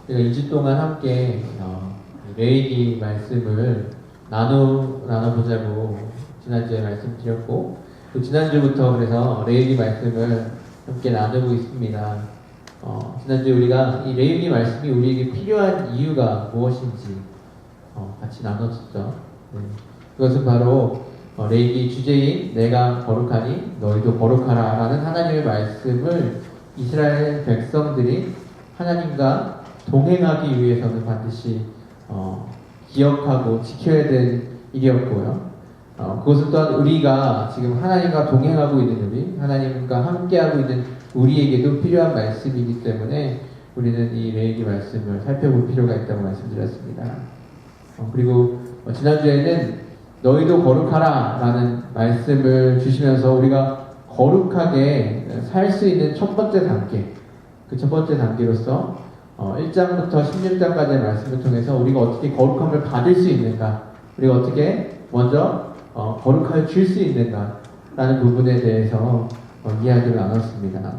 우리가 2주 동안 함께 레위기 말씀을 나눠보자고 지난주에 말씀드렸고, 또 지난주부터 그래서 레위기 말씀을 함께 나누고 있습니다. 지난주에 우리가 이 레위기 말씀이 우리에게 필요한 이유가 무엇인지 같이 나눴었죠. 그것은 바로 레위기 주제인 내가 거룩하니 너희도 거룩하라 라는 하나님의 말씀을 이스라엘 백성들이 하나님과 동행하기 위해서는 반드시 기억하고 지켜야 될 일이었고요. 그것은 또한 우리가 지금 하나님과 동행하고 있는 우리, 하나님과 함께하고 있는 우리에게도 필요한 말씀이기 때문에 우리는 이 레위기 말씀을 살펴볼 필요가 있다고 말씀드렸습니다. 그리고 지난주에는 너희도 거룩하라 라는 말씀을 주시면서 우리가 거룩하게 살 수 있는 첫 번째 단계, 그 첫 번째 단계로서 1장부터 16장까지의 말씀을 통해서 우리가 어떻게 거룩함을 받을 수 있는가, 우리가 어떻게 먼저 거룩하여 줄 수 있는가 라는 부분에 대해서 이야기를 나눴습니다.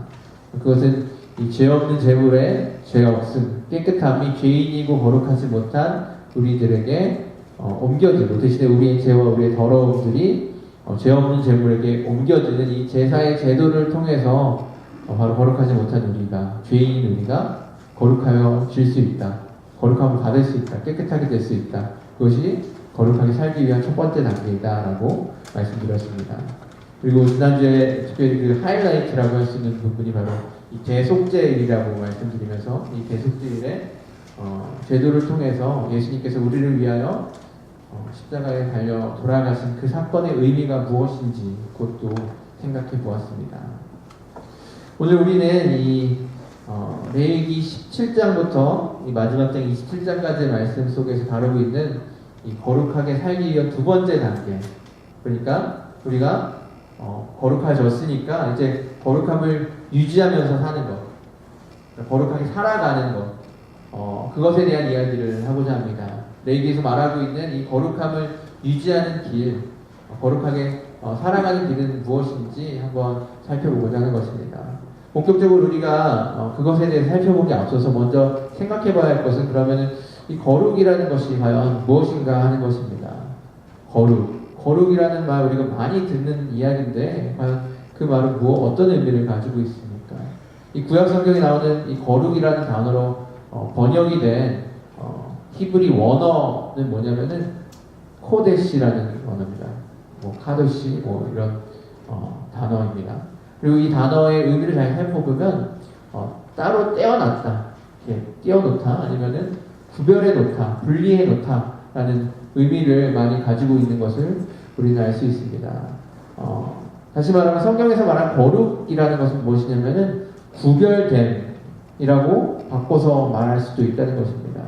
그것은 이 죄 없는 제물의 죄 없음, 깨끗함이 죄인이고 거룩하지 못한 우리들에게 옮겨지고, 대신에 우리의 죄와 우리의 더러움들이 죄 없는 제물에게 옮겨지는 이 제사의 제도를 통해서 바로 거룩하지 못한 우리가, 죄인인 우리가 거룩하여 질 수 있다, 거룩함을 받을 수 있다, 깨끗하게 될 수 있다, 그것이 거룩하게 살기 위한 첫 번째 단계이다 라고 말씀드렸습니다. 그리고 지난주에 특별히 그 하이라이트라고 할 수 있는 부분이 바로 이 대속죄일이라고 말씀드리면서, 이 대속죄일에 제도를 통해서 예수님께서 우리를 위하여 십자가에 달려 돌아가신 그 사건의 의미가 무엇인지 그것도 생각해 보았습니다. 오늘 우리는 이 레위기 17장부터 이 마지막 장 27장까지의 말씀 속에서 다루고 있는 이 거룩하게 살기 위한 두 번째 단계, 그러니까 우리가 거룩해졌으니까 이제 거룩함을 유지하면서 사는 것, 거룩하게 살아가는 것, 그것에 대한 이야기를 하고자 합니다. 레위기에서 말하고 있는 이 거룩함을 유지하는 길, 거룩하게 살아가는 길은 무엇인지 한번 살펴보고자 하는 것입니다. 본격적으로 우리가 그것에 대해 살펴보기 앞서서 먼저 생각해 봐야 할 것은, 그러면은 이 거룩이라는 것이 과연 무엇인가 하는 것입니다. 거룩이라는 말 우리가 많이 듣는 이야기인데 과연 그 말은 어떤 의미를 가지고 있습니까? 이 구약 성경에 나오는 이 거룩이라는 단어로 번역이 된 히브리 원어는 뭐냐면은 코데시라는 원어입니다. 카도시 이런 단어입니다. 그리고 이 단어의 의미를 잘 살펴보면 따로 떼어놨다, 이렇게 띄워놓다, 아니면은 구별해 놓다, 분리해 놓다라는 의미를 많이 가지고 있는 것을 우리는 알 수 있습니다. 다시 말하면 성경에서 말한 거룩이라는 것은 무엇이냐면은 구별됨이라고 바꿔서 말할 수도 있다는 것입니다.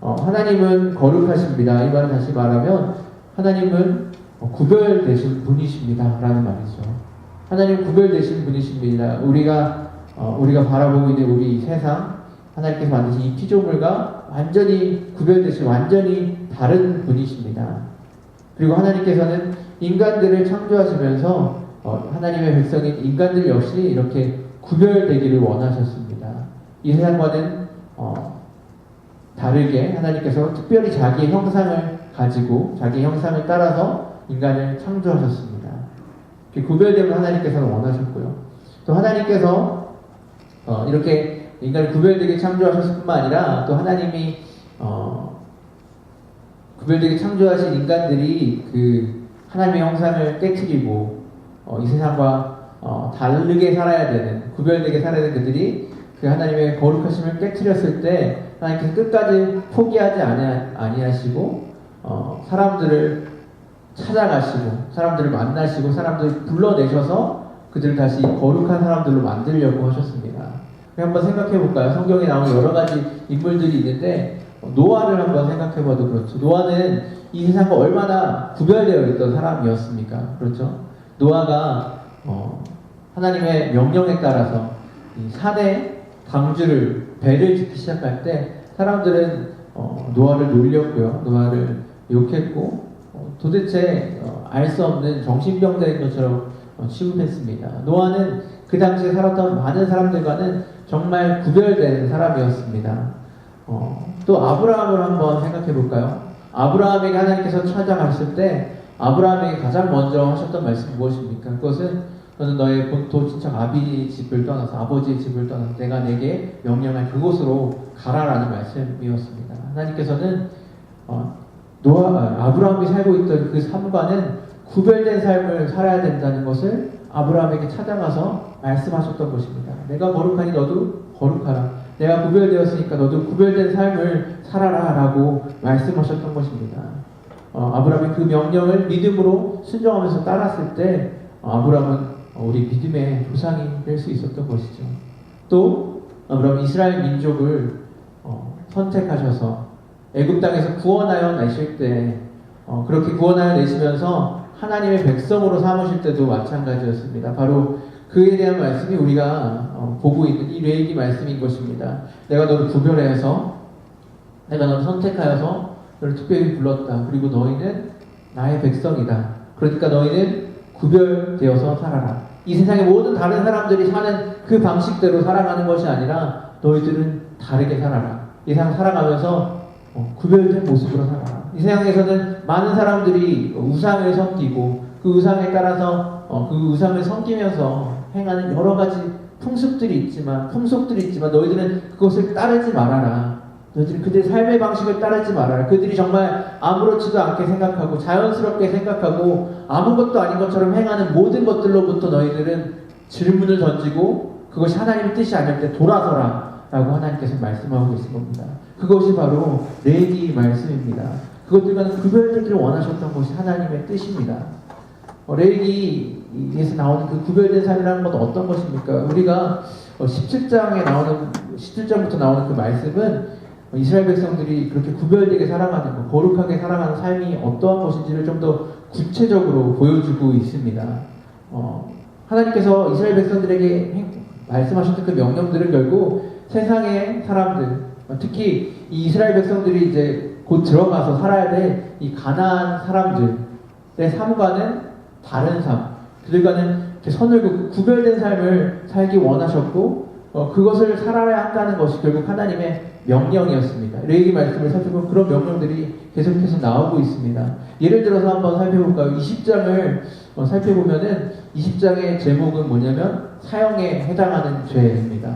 하나님은 거룩하십니다. 이 말은 다시 말하면 하나님은 구별되신 분이십니다 라는 말이죠. 하나님은 구별되신 분이십니다. 우리가 바라보고 있는 우리 세상, 하나님께서 만드신 이 피조물과 완전히 구별되신, 완전히 다른 분이십니다. 그리고 하나님께서는 인간들을 창조하시면서 하나님의 백성인 인간들 역시 이렇게 구별되기를 원하셨습니다. 이 세상과는 다르게 하나님께서 특별히 자기의 형상을 가지고 자기의 형상을 따라서 인간을 창조하셨습니다. 구별됨을 하나님께서는 원하셨고요. 또 하나님께서 이렇게 인간을 구별되게 창조하셨을 뿐만 아니라 또 하나님이 구별되게 창조하신 인간들이 그 하나님의 형상을 깨트리고 이 세상과 다르게 살아야 되는, 구별되게 살아야 되는 그들이 그 하나님의 거룩하심을 깨트렸을 때 하나님께서 끝까지 포기하지 아니하시고 사람들을 찾아가시고 사람들을 만나시고 사람들을 불러내셔서 그들을 다시 거룩한 사람들로 만들려고 하셨습니다. 한번 생각해 볼까요? 성경에 나오는 여러 가지 인물들이 있는데 노아를 한번 생각해 봐도 그렇죠. 노아는 이 세상과 얼마나 구별되어 있던 사람이었습니까? 그렇죠? 노아가 하나님의 명령에 따라서 이 산에 배를 짓기 시작할 때 사람들은 노아를 놀렸고요, 노아를 욕했고 도대체 알 수 없는 정신병자인 것처럼 취급했습니다. 노아는 그 당시에 살았던 많은 사람들과는 정말 구별된 사람이었습니다. 또 아브라함을 한번 생각해 볼까요? 아브라함에게 하나님께서 찾아가셨을 때 아브라함에게 가장 먼저 하셨던 말씀이 무엇입니까? 그것은 너는 너의 본토 친척 아비 집을 떠나서 아버지의 집을 떠나서 내가 내게 명령할 그곳으로 가라라는 말씀이었습니다. 하나님께서는 아브라함이 살고 있던 그 삶과는 구별된 삶을 살아야 된다는 것을 아브라함에게 찾아가서 말씀하셨던 것입니다. 내가 거룩하니 너도 거룩하라. 내가 구별되었으니까 너도 구별된 삶을 살아라 라고 말씀하셨던 것입니다. 아브라함이 그 명령을 믿음으로 순종하면서 따랐을 때 아브라함은 우리 믿음의 조상이 될 수 있었던 것이죠. 또 아브라함은 이스라엘 민족을 선택하셔서 애굽 땅에서 구원하여 내실 때 그렇게 구원하여 내시면서 하나님의 백성으로 삼으실 때도 마찬가지였습니다. 바로 그에 대한 말씀이 우리가 보고 있는 이 레위기 말씀인 것입니다. 내가 너를 구별해서 내가 너를 선택하여서 너를 특별히 불렀다. 그리고 너희는 나의 백성이다. 그러니까 너희는 구별되어서 살아라. 이 세상의 모든 다른 사람들이 사는 그 방식대로 살아가는 것이 아니라 너희들은 다르게 살아라. 이 세상 살아가면서 구별된 모습으로 살아라. 이 세상에서는 많은 사람들이 우상을 섬기고 그 우상에 따라서 그 우상을 섬기면서 행하는 여러 가지 풍속들이 있지만 너희들은 그것을 따르지 말아라. 너희들은 그들의 삶의 방식을 따르지 말아라. 그들이 정말 아무렇지도 않게 생각하고 자연스럽게 생각하고 아무것도 아닌 것처럼 행하는 모든 것들로부터 너희들은 질문을 던지고 그것이 하나님의 뜻이 아닐 때 돌아서라 라고 하나님께서 말씀하고 계신 겁니다. 그것이 바로 레위기 말씀입니다. 그것들과는 구별되기를 원하셨던 것이 하나님의 뜻입니다. 레위기에서 나오는 그 구별된 삶이라는 것은 어떤 것입니까? 우리가 17장부터 나오는 그 말씀은 이스라엘 백성들이 그렇게 구별되게 살아가는 것, 거룩하게 살아가는 삶이 어떠한 것인지를 좀 더 구체적으로 보여주고 있습니다. 하나님께서 이스라엘 백성들에게 말씀하셨던 그 명령들은 결국 세상의 사람들, 특히 이 이스라엘 백성들이 이제 곧 들어가서 살아야 될 이 가나안 사람들의 삶과는 다른 삶, 그들과는 선을 긋고 구별된 삶을 살기 원하셨고 그것을 살아야 한다는 것이 결국 하나님의 명령이었습니다. 레위기 말씀을 살펴보면 그런 명령들이 계속해서 나오고 있습니다. 예를 들어서 한번 살펴볼까요? 20장을 살펴보면은 20장의 제목은 뭐냐면 사형에 해당하는 죄입니다.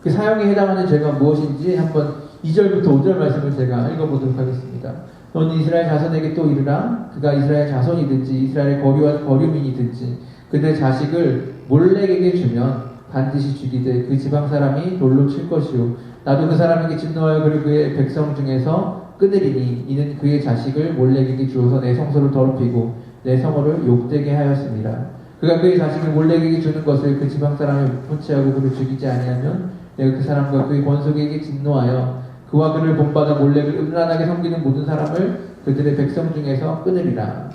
그 사형에 해당하는 죄가 무엇인지 한번 2절부터 5절 말씀을 제가 읽어보도록 하겠습니다. 너는 이스라엘 자손에게 또 이르라. 그가 이스라엘 자손이든지 이스라엘의 거류민이든지 그들의 자식을 몰렉에게 주면 반드시 죽이되 그 지방 사람이 돌로 칠 것이요 나도 그 사람에게 진노하여 그를 그의 백성 중에서 끊으리니 이는 그의 자식을 몰렉에게 주어서 내 성소를 더럽히고 내 성호를 욕되게 하였습니다. 그가 그의 자식을 몰렉에게 주는 것을 그 지방 사람이 못본체하고 그를 죽이지 아니하면 내가 그 사람과 그의 권속에게 진노하여 그와 그를 본받아 몰렉을 음란하게 섬기는 모든 사람을 그들의 백성 중에서 끊으리라.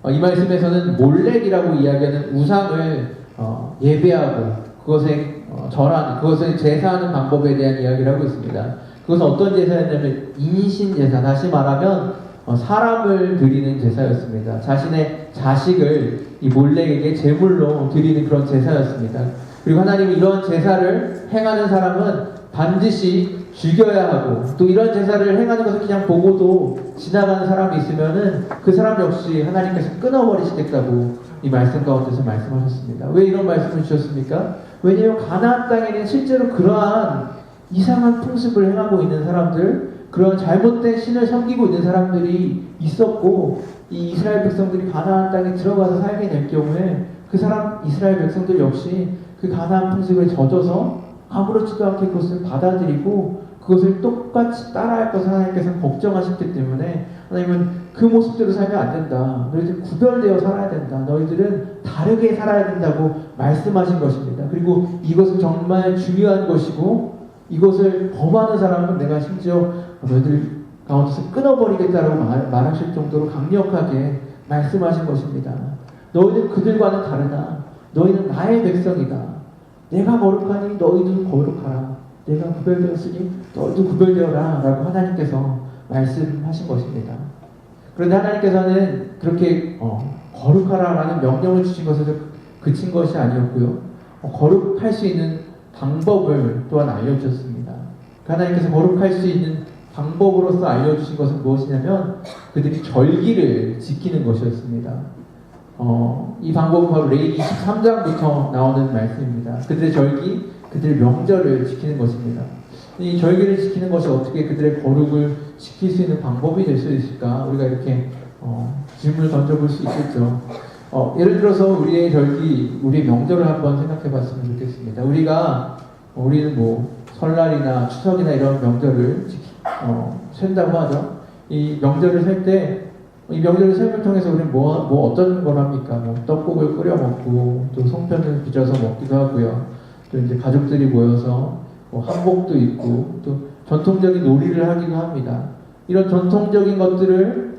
이 말씀에서는 몰렉이라고 이야기하는 우상을 예배하고 그것에 절하는, 그것을 제사하는 방법에 대한 이야기를 하고 있습니다. 그것은 어떤 제사였냐면 인신제사, 다시 말하면 사람을 드리는 제사였습니다. 자신의 자식을 이 몰렉에게 제물로 드리는 그런 제사였습니다. 그리고 하나님이 이런 제사를 행하는 사람은 반드시 죽여야 하고, 또 이런 제사를 행하는 것을 그냥 보고도 지나가는 사람이 있으면은 그 사람 역시 하나님께서 끊어버리시겠다고 이 말씀 가운데서 말씀하셨습니다. 왜 이런 말씀을 주셨습니까? 왜냐하면 가나안 땅에는 실제로 그러한 이상한 풍습을 행하고 있는 사람들, 그런 잘못된 신을 섬기고 있는 사람들이 있었고, 이 이스라엘 백성들이 가나안 땅에 들어가서 살게 될 경우에 그 사람 이스라엘 백성들 역시 그 가나안 풍습에 젖어서 아무렇지도 않게 그것을 받아들이고 그것을 똑같이 따라할 것을 하나님께서는 걱정하셨기 때문에 하나님은 그 모습대로 살면 안 된다. 너희들은 구별되어 살아야 된다. 너희들은 다르게 살아야 된다고 말씀하신 것입니다. 그리고 이것은 정말 중요한 것이고 이것을 범하는 사람은 내가 심지어 너희들 가운데서 끊어버리겠다라고 말하실 정도로 강력하게 말씀하신 것입니다. 너희는 그들과는 다르다. 너희는 나의 백성이다. 내가 거룩하니 너희도 거룩하라. 내가 구별되었으니 너희도 구별되어라 라고 하나님께서 말씀하신 것입니다. 그런데 하나님께서는 그렇게 거룩하라라는 명령을 주신 것에서 그친 것이 아니었고요. 거룩할 수 있는 방법을 또한 알려주셨습니다. 하나님께서 거룩할 수 있는 방법으로서 알려주신 것은 무엇이냐면 그들이 절기를 지키는 것이었습니다. 이 방법은 바로 레위기 23장부터 나오는 말씀입니다. 그들의 절기, 그들의 명절을 지키는 것입니다. 이 절기를 지키는 것이 어떻게 그들의 거룩을 지킬 수 있는 방법이 될 수 있을까? 우리가 이렇게 질문을 던져볼 수 있겠죠. 예를 들어서 우리의 절기, 우리의 명절을 한번 생각해 봤으면 좋겠습니다. 우리는 뭐 설날이나 추석이나 이런 명절을 샌다고 하죠. 이 명절을 셀 때, 이 명절을 셈을 통해서 우리는 어떤 걸 합니까? 뭐 떡국을 끓여 먹고, 또 송편을 빚어서 먹기도 하고요. 또 이제 가족들이 모여서 뭐 한복도 입고, 또 전통적인 놀이를 하기도 합니다. 이런 전통적인 것들을,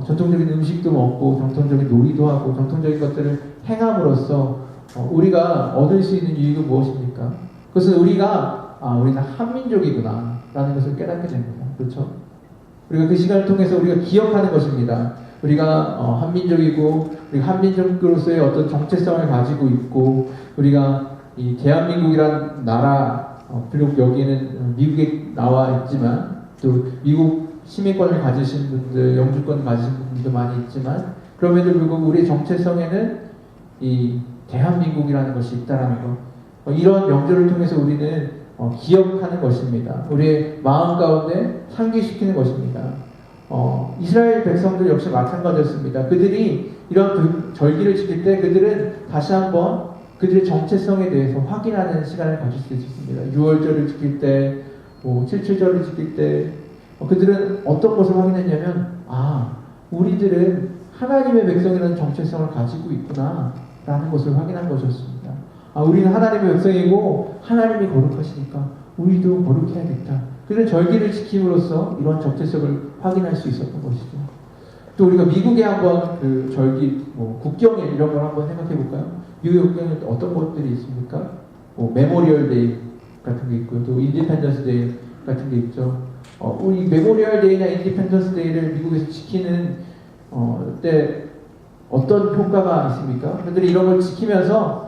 전통적인 음식도 먹고, 전통적인 놀이도 하고, 전통적인 것들을 행함으로써 우리가 얻을 수 있는 유익은 무엇입니까? 그것은 우리는 한민족이구나 라는 것을 깨닫게 됩니다. 그렇죠? 우리가 그 시간을 통해서 우리가 기억하는 것입니다. 우리가 한민족이고, 우리가 한민족으로서의 어떤 정체성을 가지고 있고, 우리가 이 대한민국이란 나라, 비록 여기는 미국에 나와 있지만, 또 미국 시민권을 가지신 분들, 영주권을 가지신 분들도 많이 있지만, 그럼에도 불구하고 우리의 정체성에는 이 대한민국이라는 것이 있다라는 것. 이런 명절을 통해서 우리는 기억하는 것입니다. 우리의 마음 가운데 상기시키는 것입니다. 이스라엘 백성들 역시 마찬가지였습니다. 그들이 이런 절기를 지킬 때 그들은 다시 한번 그들의 정체성에 대해서 확인하는 시간을 가질 수 있었습니다. 6월절을 지킬 때, 7.7절을 지킬 때 그들은 어떤 것을 확인했냐면 우리들은 하나님의 백성이라는 정체성을 가지고 있구나 라는 것을 확인한 것이었습니다. 우리는 하나님의 백성이고 하나님이 거룩하시니까 우리도 거룩해야겠다. 그래서 절기를 지킴으로써 이런 정체성을 확인할 수 있었던 것이죠. 또 우리가 미국에 한번 그 절기, 국경일 이런 걸 한번 생각해 볼까요? 미국의 국경일 어떤 것들이 있습니까? 메모리얼 데이 같은 게 있고요. 또 인디펜던스 데이 같은 게 있죠. 우리 메모리얼 데이나 인디펜던스 데이를 미국에서 지키는 때 어떤 효과가 있습니까? 그들이 이런 걸 지키면서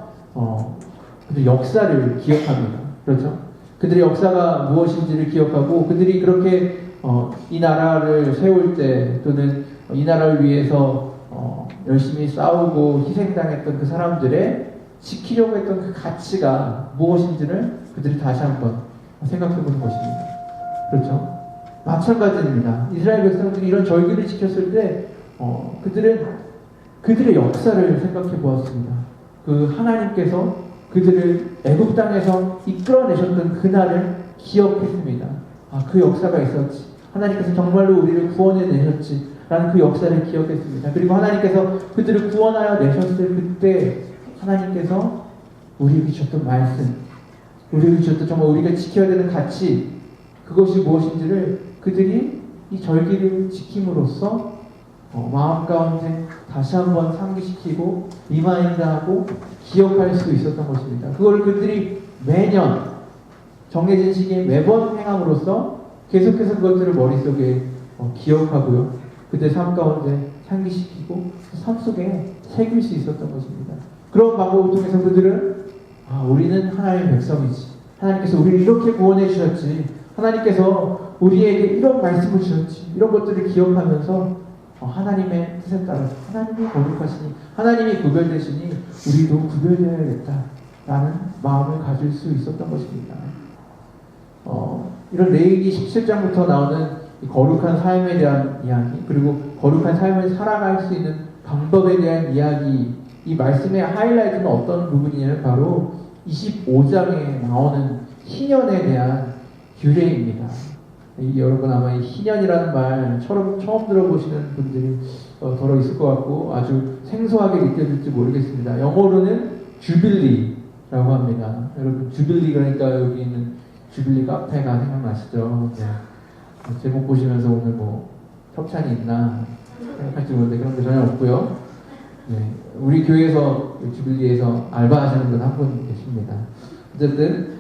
그들의 역사를 기억합니다. 그렇죠? 그들의 역사가 무엇인지를 기억하고 그들이 그렇게 이 나라를 세울 때 또는 이 나라를 위해서 열심히 싸우고 희생당했던 그 사람들의 지키려고 했던 그 가치가 무엇인지를 그들이 다시 한번 생각해 보는 것입니다. 그렇죠? 마찬가지입니다. 이스라엘 백성들이 이런 절기를 지켰을 때 그들은 그들의 역사를 생각해 보았습니다. 그 하나님께서 그들을 애굽 땅에서 이끌어내셨던 그날을 기억했습니다. 그 역사가 있었지. 하나님께서 정말로 우리를 구원해 내셨지. 라는 그 역사를 기억했습니다. 그리고 하나님께서 그들을 구원하여 내셨을 그때 하나님께서 우리에게 주셨던 말씀, 우리에게 주셨던 정말 우리가 지켜야 되는 가치, 그것이 무엇인지를 그들이 이 절기를 지킴으로써 마음 가운데 다시 한번 상기시키고 리마인드하고 기억할 수 있었던 것입니다. 그걸 그들이 매년 정해진 시기에 매번 행함으로써 계속해서 그것들을 머릿속에 기억하고요. 그들의 삶 가운데 상기시키고 삶 속에 새길 수 있었던 것입니다. 그런 방법을 통해서 그들은 우리는 하나님의 백성이지. 하나님께서 우리를 이렇게 구원해 주셨지. 하나님께서 우리에게 이런 말씀을 주셨지. 이런 것들을 기억하면서 하나님의 뜻에 따라서 하나님이 거룩하시니 하나님이 구별되시니 우리도 구별되어야겠다라는 마음을 가질 수 있었던 것입니다. 이런 레위기 17장부터 나오는 이 거룩한 삶에 대한 이야기, 그리고 거룩한 삶을 살아갈 수 있는 방법에 대한 이야기, 이 말씀의 하이라이트는 어떤 부분이냐면 바로 25장에 나오는 희년에 대한 규례입니다. 여러분 아마 이 희년이라는 말 처음 들어보시는 분들이 더러 있을 것 같고 아주 생소하게 느껴질지 모르겠습니다. 영어로는 주빌리라고 합니다. 여러분 주빌리 그러니까 여기 있는 주빌리 카페가 생각나시죠? 네. 제목 보시면서 오늘 협찬이 있나 생각할지 모르는데 그런 게 전혀 없고요. 네. 우리 교회에서 주빌리에서 알바하시는 분 한 분 계십니다. 어쨌든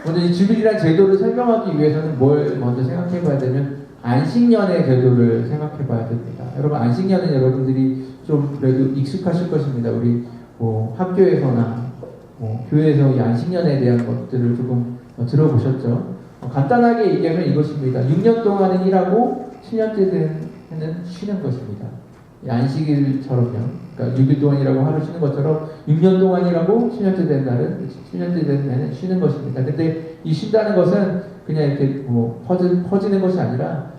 먼저 이 주빌리라는 제도를 설명하기 위해서는 뭘 먼저 생각해 봐야 되면 안식년의 제도를 생각해 봐야 됩니다. 여러분 안식년은 여러분들이 좀 그래도 익숙하실 것입니다. 우리 학교에서나 교회에서 이 안식년에 대한 것들을 조금 들어보셨죠. 간단하게 얘기하면 이것입니다. 6년 동안은 일하고 7년째 되는 쉬는 것입니다. 안식일처럼요. 그러니까 6일 동안 일하고 하루 쉬는 것처럼 6년 동안 일하고 7년째 된 날은 7년째 된 날은 쉬는 것입니다. 근데 이 쉰다는 것은 그냥 이렇게 뭐 퍼지는 것이 아니라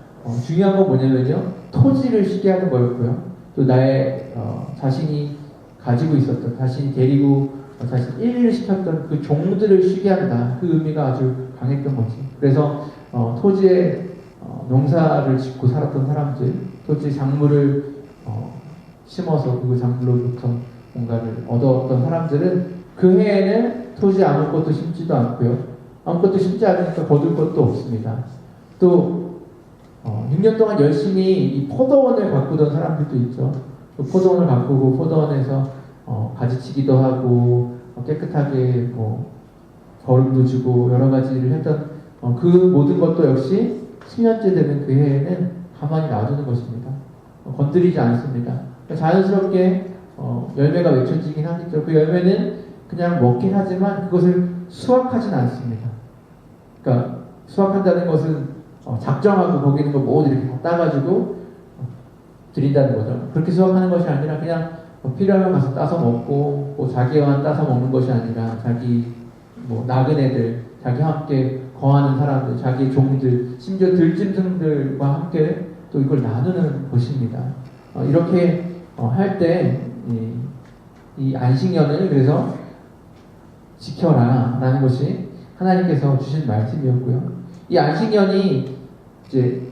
중요한 건 뭐냐면요. 토지를 쉬게 하는 거였고요. 또 나의 자신이 가지고 있었던, 자신이 데리고 자신 일을 시켰던 그 종들을 쉬게 한다. 그 의미가 아주 강했던 거지. 그래서 토지에 농사를 짓고 살았던 사람들, 토지 작물을 심어서 그 작물로부터 뭔가를 얻어왔던 사람들은 그 해에는 토지에 아무것도 심지도 않고요. 아무것도 심지 않으니까 거둘 것도 없습니다. 또 6년 동안 열심히 이 포도원을 가꾸던 사람들도 있죠. 그 포도원을 가꾸고 포도원에서 가지치기도 하고 깨끗하게 뭐 거름도 주고 여러 가지를 했던 그 모든 것도 역시 10년째 되는 그 해에는 가만히 놔두는 것입니다. 건드리지 않습니다. 자연스럽게 열매가 맺혀지긴 하겠죠. 그 열매는 그냥 먹긴 하지만 그것을 수확하진 않습니다. 그러니까 수확한다는 것은 작정하고 거기 있는 거 모두 이렇게 다 따가지고 드린다는 거죠. 그렇게 수확하는 것이 아니라 그냥 필요하면 가서 따서 먹고 뭐 자기만 따서 먹는 것이 아니라 자기 뭐 나그네들, 자기와 함께 거하는 사람들, 자기 종들, 심지어 들짐승들과 함께 또 이걸 나누는 것입니다. 이렇게 할 때 이 안식년을 그래서 지켜라 라는 것이 하나님께서 주신 말씀이었고요. 이 안식년이 이제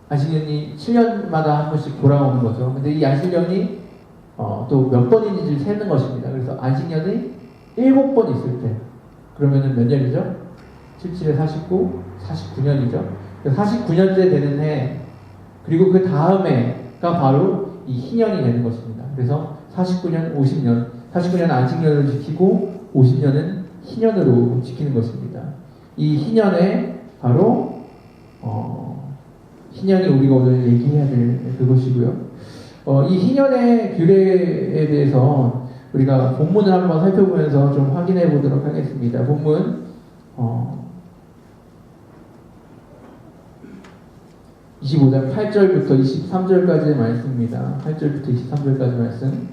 안식년이 7년마다 한 번씩 돌아오는 거죠. 근데 이 안식년이 또 몇 번인지를 세는 것입니다. 그래서 안식년이 7번 있을 때 그러면은 몇 년이죠? 77에 49, 49년이죠. 49년째 되는 해 그리고 그 다음 해가 바로 이 희년이 되는 것입니다. 그래서 49년, 50년 49년 안식년을 지키고 50년은 희년으로 지키는 것입니다. 이 희년에 바로 희년이 우리가 오늘 얘기해야 될 그것이고요. 이 희년의 규례에 대해서 우리가 본문을 한번 살펴보면서 좀 확인해 보도록 하겠습니다. 본문 25장 8절부터 23절까지의 말씀입니다. 8절부터 23절까지 말씀.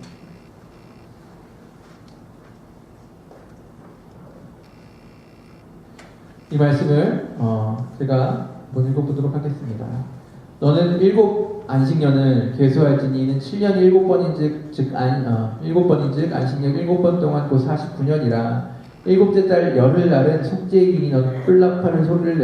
이 말씀을 제가 한번 읽어보도록 하겠습니다. 너는 7 안식년을 계수할지니 이는 7년 7번인즉 즉 안식년 7번 동안 곧 49년이라. 7째 달 열흘날은 속죄일이니 너는 뿔나팔 소리를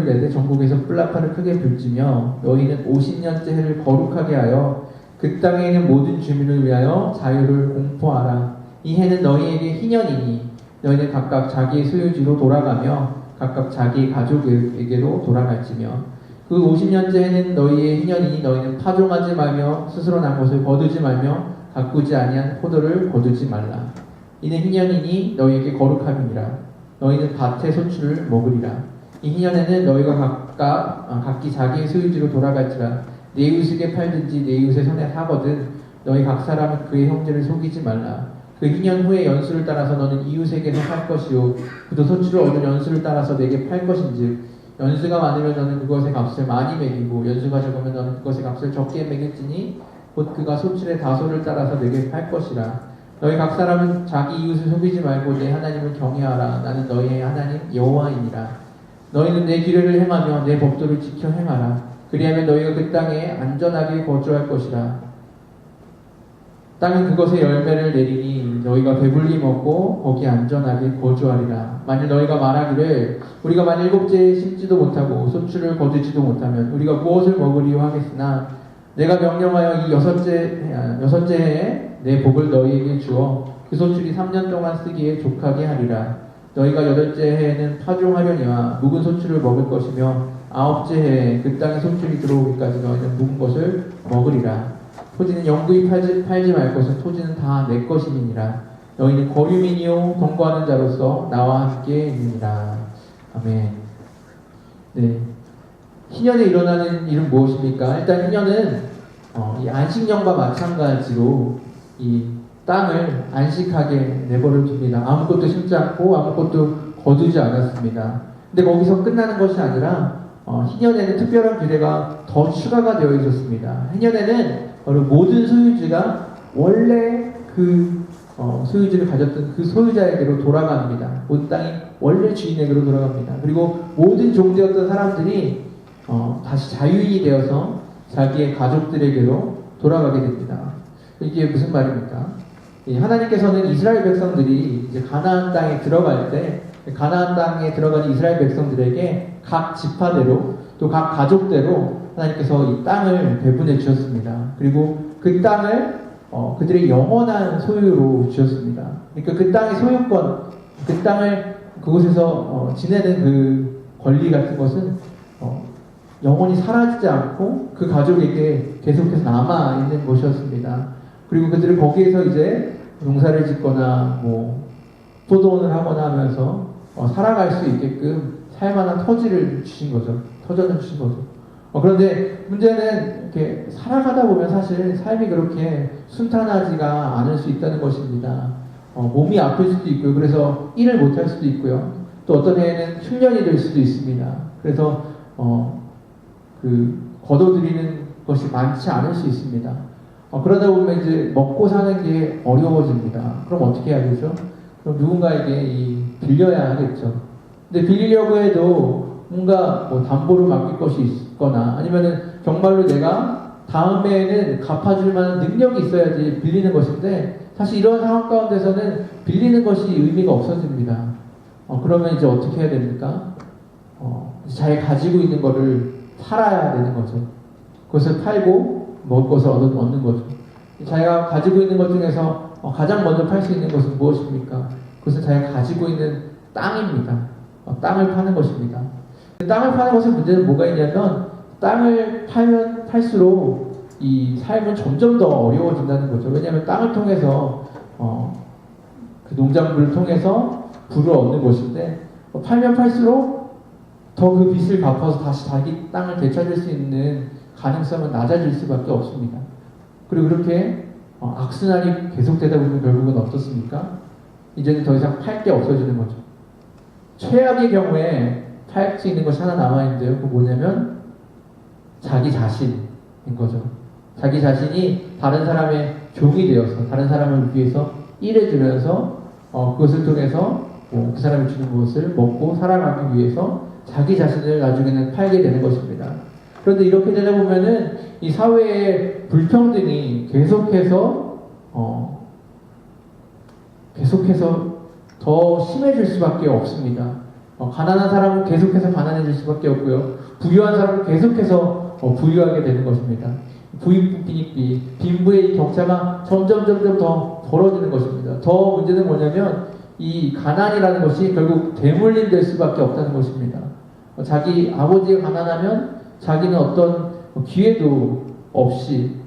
내되 전국에서 뿔나팔을 크게 불지며 너희는 50년째 해를 거룩하게 하여 그 땅에 있는 모든 주민을 위하여 자유를 공포하라. 이 해는 너희에게 희년이니 너희는 각각 자기의 소유지로 돌아가며 각각 자기 가족에게로 돌아갈지며 그 50년째 해는 너희의 희년이니 너희는 파종하지 말며 스스로 난 것을 거두지 말며 가꾸지 아니한 포도를 거두지 말라. 이는 희년이니 너희에게 거룩함이니라. 너희는 밭의 소출을 먹으리라. 이 희년에는 너희가 각기 자기의 소유지로 돌아갈지라. 내 이웃에게 팔든지 내 이웃의 손에 사거든 너희 각 사람은 그의 형제를 속이지 말라. 그 희년 후에 연수를 따라서 너는 이웃에게서 살 것이요 그도 소출을 얻은 연수를 따라서 내게 팔 것인즉 연수가 많으면 너는 그것의 값을 많이 매기고 연수가 적으면 너는 그것의 값을 적게 매겼지니 곧 그가 소출의 다소를 따라서 내게 팔 것이라. 너희 각 사람은 자기 이웃을 속이지 말고 내 하나님을 경외하라. 나는 너희의 하나님 여호와이니라. 너희는 내 규례를 행하며 내 법도를 지켜 행하라. 그리하면 너희가 그 땅에 안전하게 거주할 것이라. 땅은 그것의 열매를 내리니 너희가 배불리 먹고 거기 안전하게 거주하리라. 만일 너희가 말하기를 우리가 만 7째에 심지도 못하고 소출을 거두지도 못하면 우리가 무엇을 먹으리요 하겠으나 내가 명령하여 이 여섯째 해에 내 복을 너희에게 주어 그 소출이 3년 동안 쓰기에 족하게 하리라. 너희가 8째 해에는 파종하려니와 묵은 소출을 먹을 것이며 9째 해에 그 땅에 소출이 들어오기까지 너희는 묵은 것을 먹으리라. 토지는 영구히 팔지 말 것은 토지는 다 내 것임이니라. 너희는 거류민이요 동거하는 자로서 나와 함께 있느니라. 아멘. 네. 희년에 일어나는 일은 무엇입니까? 일단 희년은 이 안식년과 마찬가지로 이 땅을 안식하게 내버려 둡니다. 아무것도 심지 않고 아무것도 거두지 않았습니다. 근데 거기서 끝나는 것이 아니라 희년에는 특별한 규례가 더 추가가 되어 있었습니다. 희년에는 바로 모든 소유주가 원래 그 소유주를 가졌던 그 소유자에게로 돌아갑니다. 모든 땅이 원래 주인에게로 돌아갑니다. 그리고 모든 종되었던 사람들이 다시 자유인이 되어서 자기의 가족들에게로 돌아가게 됩니다. 이게 무슨 말입니까? 하나님께서는 이스라엘 백성들이 이제 가나안 땅에 들어갈 때 가나안 땅에 들어가는 이스라엘 백성들에게 각 지파대로 또 각 가족대로 하나님께서 이 땅을 배분해 주셨습니다. 그리고 그 땅을 그들의 영원한 소유로 주셨습니다. 그러니까 그 땅의 소유권, 그 땅을 그곳에서 지내는 그 권리 같은 것은 영원히 사라지지 않고 그 가족에게 계속해서 남아 있는 것이었습니다. 그리고 그들은 거기에서 이제 농사를 짓거나 뭐 소동을 하거나 하면서 살아갈 수 있게끔 살만한 터지를 주신 거죠. 터전을 주신 거죠. 그런데 문제는 이렇게 살아가다 보면 사실 삶이 그렇게 순탄하지가 않을 수 있다는 것입니다. 몸이 아플 수도 있고요. 그래서 일을 못할 수도 있고요. 또 어떤 해에는 흉년이 될 수도 있습니다. 그래서 거둬들이는 것이 많지 않을 수 있습니다. 그러다 보면 이제 먹고 사는 게 어려워집니다. 그럼 어떻게 해야 되죠? 그럼 누군가에게 빌려야 하겠죠. 근데 빌리려고 해도 뭔가 담보를 맡길 것이 있거나 아니면은 정말로 내가 다음에는 갚아줄 만한 능력이 있어야지 빌리는 것인데 사실 이런 상황 가운데서는 빌리는 것이 의미가 없어집니다. 그러면 이제 어떻게 해야 됩니까? 자기가 가지고 있는 거를 팔아야 되는 거죠. 그것을 팔고 먹을 것을 얻는 거죠. 자기가 가지고 있는 것 중에서 가장 먼저 팔 수 있는 것은 무엇입니까? 그것은 자기가 가지고 있는 땅입니다. 땅을 파는 것입니다. 땅을 파는 것의 문제는 뭐가 있냐면 땅을 팔면 팔수록 이 삶은 점점 더 어려워진다는 거죠. 왜냐하면 땅을 통해서 그 농작물을 통해서 부를 얻는 것인데 팔면 팔수록 더 그 빚을 갚아서 다시 자기 땅을 되찾을 수 있는 가능성은 낮아질 수밖에 없습니다. 그리고 그렇게 악순환이 계속되다 보면 결국은 어떻습니까? 이제는 더 이상 팔 게 없어지는 거죠. 최악의 경우에 팔 수 있는 것이 하나 남아있는데요. 그건 뭐냐면 자기 자신인 거죠. 자기 자신이 다른 사람의 종이 되어서 다른 사람을 위해서 일해주면서 그것을 통해서 그 사람이 주는 것을 먹고 살아가기 위해서 자기 자신을 나중에는 팔게 되는 것입니다. 그런데 이렇게 되다 보면은 이 사회의 불평등이 계속해서 더 심해질 수밖에 없습니다. 가난한 사람은 계속해서 가난해질 수밖에 없고요. 부유한 사람은 계속해서 부유하게 되는 것입니다. 부익부빈익비, 빈부의 격차가 점점 더 벌어지는 것입니다. 더 문제는 뭐냐면 이 가난이라는 것이 결국 대물림 될 수밖에 없다는 것입니다. 자기 아버지가 가난하면 자기는 어떤 기회도 없이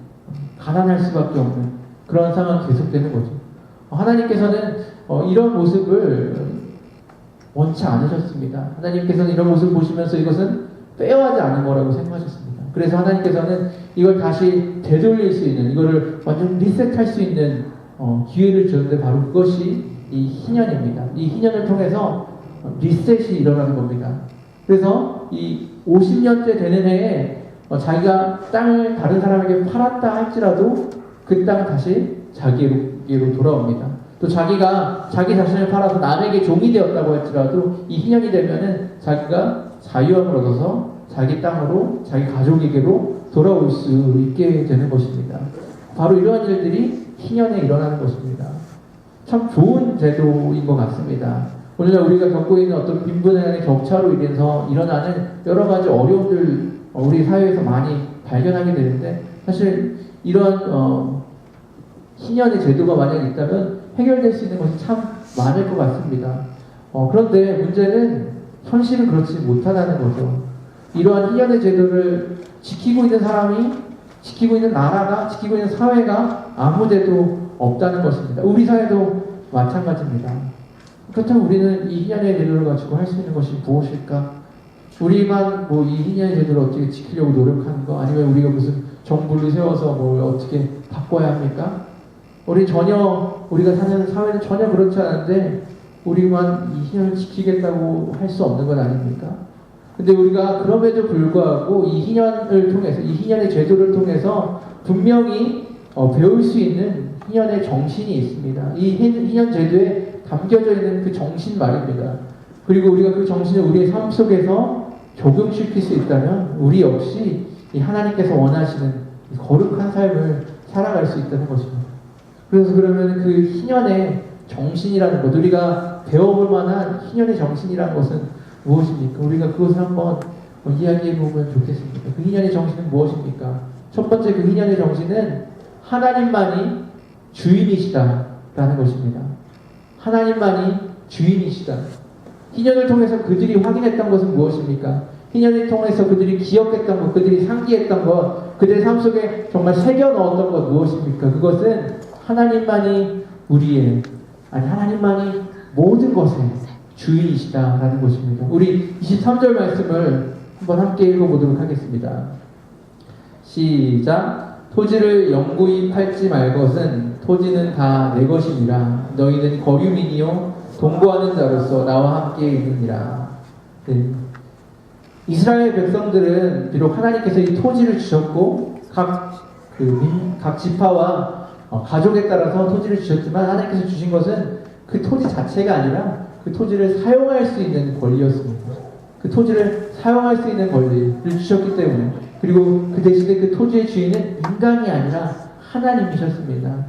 가난할 수밖에 없는 그런 상황이 계속되는 거죠. 하나님께서는 이런 모습을 원치 않으셨습니다. 하나님께서는 이런 모습을 보시면서 이것은 빼어하지 않은 거라고 생각하셨습니다. 그래서 하나님께서는 이걸 다시 되돌릴 수 있는, 이거를 완전 리셋할 수 있는 기회를 주셨는데 바로 그것이 이 희년입니다. 이 희년을 통해서 리셋이 일어나는 겁니다. 그래서 이 50년째 되는 해에 자기가 땅을 다른 사람에게 팔았다 할지라도 그 땅은 다시 자기에게로 돌아옵니다. 또 자기가 자기 자신을 팔아서 남에게 종이 되었다고 할지라도 이 희년이 되면은 자기가 자유함을 얻어서 자기 땅으로 자기 가족에게로 돌아올 수 있게 되는 것입니다. 바로 이러한 일들이 희년에 일어나는 것입니다. 참 좋은 제도인 것 같습니다. 오늘날 우리가 겪고 있는 어떤 빈부의 간의 격차로 인해서 일어나는 여러 가지 어려움들 우리 사회에서 많이 발견하게 되는데 사실 이런 희년의 제도가 만약 있다면 해결될 수 있는 것이 참 많을 것 같습니다. 그런데 문제는 현실은 그렇지 못하다는 거죠. 이러한 희년의 제도를 지키고 있는 사람이, 지키고 있는 나라가, 지키고 있는 사회가 아무데도 없다는 것입니다. 우리 사회도 마찬가지입니다. 그렇다면 우리는 이 희년의 제도를 가지고 할 수 있는 것이 무엇일까? 우리만 이 희년의 제도를 어떻게 지키려고 노력하는 거, 아니면 우리가 무슨 정부를 세워서 뭘 어떻게 바꿔야 합니까? 우리가 사는 사회는 전혀 그렇지 않은데 우리만 이 희년을 지키겠다고 할 수 없는 것 아닙니까? 근데 우리가 그럼에도 불구하고 이 희년을 통해서, 이 희년의 제도를 통해서 분명히 배울 수 있는 희년의 정신이 있습니다. 이 희년 제도에 담겨져 있는 그 정신 말입니다. 그리고 우리가 그 정신을 우리의 삶 속에서 적용시킬 수 있다면 우리 역시 이 하나님께서 원하시는 거룩한 삶을 살아갈 수 있다는 것입니다. 그래서 그러면 그 희년의 정신이라는 것, 우리가 배워볼 만한 희년의 정신이라는 것은 무엇입니까? 우리가 그것을 한번 이야기해 보면 좋겠습니다. 그 희년의 정신은 무엇입니까? 첫 번째 그 희년의 정신은 하나님만이 주인이시다라는 것입니다. 하나님만이 주인이시다. 희년을 통해서 그들이 확인했던 것은 무엇입니까? 희년을 통해서 그들이 기억했던 것, 그들이 상기했던 것, 그들의 삶 속에 정말 새겨 넣었던 것 무엇입니까? 그것은 하나님만이 하나님만이 모든 것의 주인이시다라는 것입니다. 우리 23절 말씀을 한번 함께 읽어보도록 하겠습니다. 시작. 토지를 영구히 팔지 말 것은 토지는 다 내 것이니라. 너희는 거류민이요 동거하는 자로서 나와 함께 있느니라. 네. 이스라엘 백성들은 비록 하나님께서 이 토지를 주셨고 각 지파와 가족에 따라서 토지를 주셨지만 하나님께서 주신 것은 그 토지 자체가 아니라 그 토지를 사용할 수 있는 권리였습니다. 그 토지를 사용할 수 있는 권리를 주셨기 때문에, 그리고 그 대신에 그 토지의 주인은 인간이 아니라 하나님이셨습니다.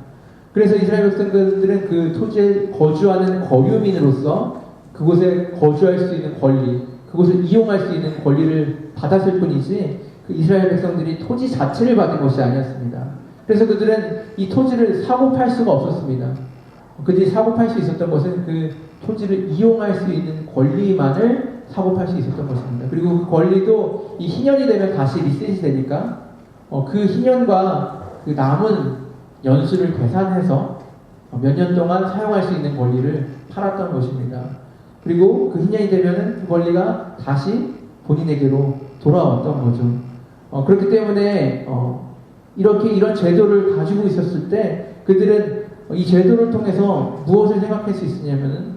그래서 이스라엘 백성들은 그 토지에 거주하는 거류민으로서 그곳에 거주할 수 있는 권리, 그곳을 이용할 수 있는 권리를 받았을 뿐이지 그 이스라엘 백성들이 토지 자체를 받은 것이 아니었습니다. 그래서 그들은 이 토지를 사고 팔 수가 없었습니다. 그들이 사고 팔 수 있었던 것은 그 토지를 이용할 수 있는 권리만을 사고 팔 수 있었던 것입니다. 그리고 그 권리도 이 희년이 되면 다시 리셋이 되니까 그 희년과 그 남은 연수를 계산해서 몇 년 동안 사용할 수 있는 권리를 팔았던 것입니다. 그리고 그 희년이 되면은 그 권리가 다시 본인에게로 돌아왔던 거죠. 그렇기 때문에 이런 제도를 가지고 있었을 때 그들은 이 제도를 통해서 무엇을 생각할 수 있었냐면은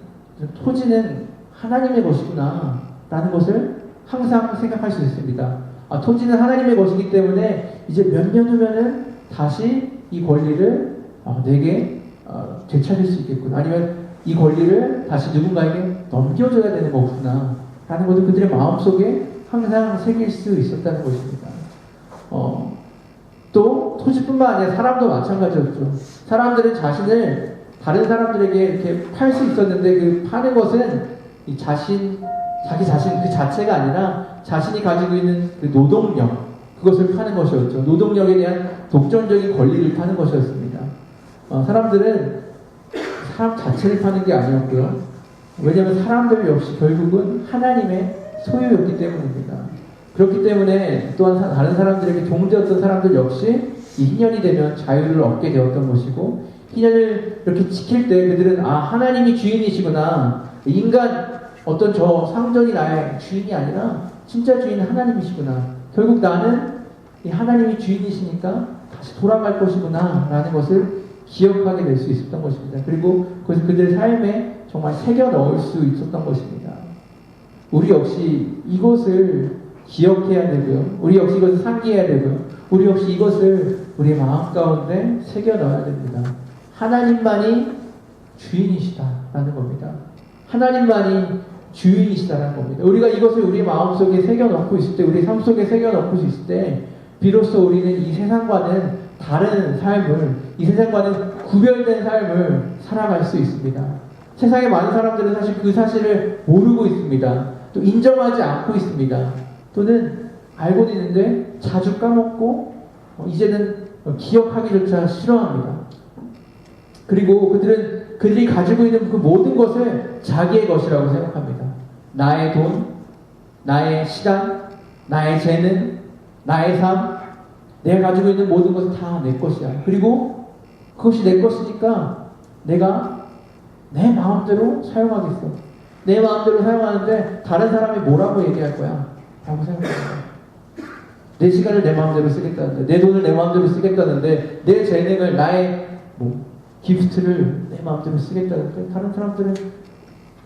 토지는 하나님의 것이구나 라는 것을 항상 생각할 수 있습니다. 토지는 하나님의 것이기 때문에 이제 몇 년 후면은 다시 이 권리를 내게 되찾을 수 있겠구나, 아니면 이 권리를 다시 누군가에게 넘겨줘야 되는 거구나 라는 것을 그들의 마음속에 항상 새길 수 있었다는 것입니다. 또 토지뿐만 아니라 사람도 마찬가지였죠. 사람들은 자신을 다른 사람들에게 이렇게 팔 수 있었는데 그 파는 것은 자기 자신 그 자체가 아니라 자신이 가지고 있는 그 노동력, 그것을 파는 것이었죠. 노동력에 대한 독점적인 권리를 파는 것이었습니다. 사람들은 사람 자체를 파는 게 아니었고요. 왜냐하면 사람들 역시 결국은 하나님의 소유였기 때문입니다. 그렇기 때문에 또한 다른 사람들에게 종되었던 사람들 역시 이 희년이 되면 자유를 얻게 되었던 것이고, 희년을 이렇게 지킬 때 그들은 하나님이 주인이시구나, 인간 어떤 저 상전이 나의 주인이 아니라 진짜 주인은 하나님이시구나, 결국 나는 이 하나님이 주인이시니까 다시 돌아갈 것이구나 라는 것을 기억하게 될 수 있었던 것입니다. 그리고 그것을 그들의 삶에 정말 새겨 넣을 수 있었던 것입니다. 우리 역시 이것을 기억해야 되고요, 우리 역시 이것을 상기해야 되고요, 우리 역시 이것을 우리의 마음 가운데 새겨 넣어야 됩니다. 하나님만이 주인이시다라는 겁니다. 하나님만이 주인이시다라는 겁니다. 우리가 이것을 우리의 마음속에 새겨 넣고 있을 때, 우리 삶 속에 새겨 넣고 있을 때 비로소 우리는 이 세상과는 다른 삶을, 이 세상과는 구별된 삶을 살아갈 수 있습니다. 세상에 많은 사람들은 사실 그 사실을 모르고 있습니다. 또 인정하지 않고 있습니다. 또는 알고는 있는데 자주 까먹고 이제는 기억하기조차 싫어합니다. 그리고 그들이 가지고 있는 그 모든 것을 자기의 것이라고 생각합니다. 나의 돈, 나의 시간, 나의 재능, 나의 삶, 내가 가지고 있는 모든 것은 다 내 것이야. 그리고 그것이 내 것이니까 내가 내 마음대로 사용하겠어. 내 마음대로 사용하는데 다른 사람이 뭐라고 얘기할 거야 라고 생각합니다. 내 시간을 내 마음대로 쓰겠다는데, 내 돈을 내 마음대로 쓰겠다는데, 내 재능을, 나의 기프트를 내 마음대로 쓰겠다는데 다른 사람들은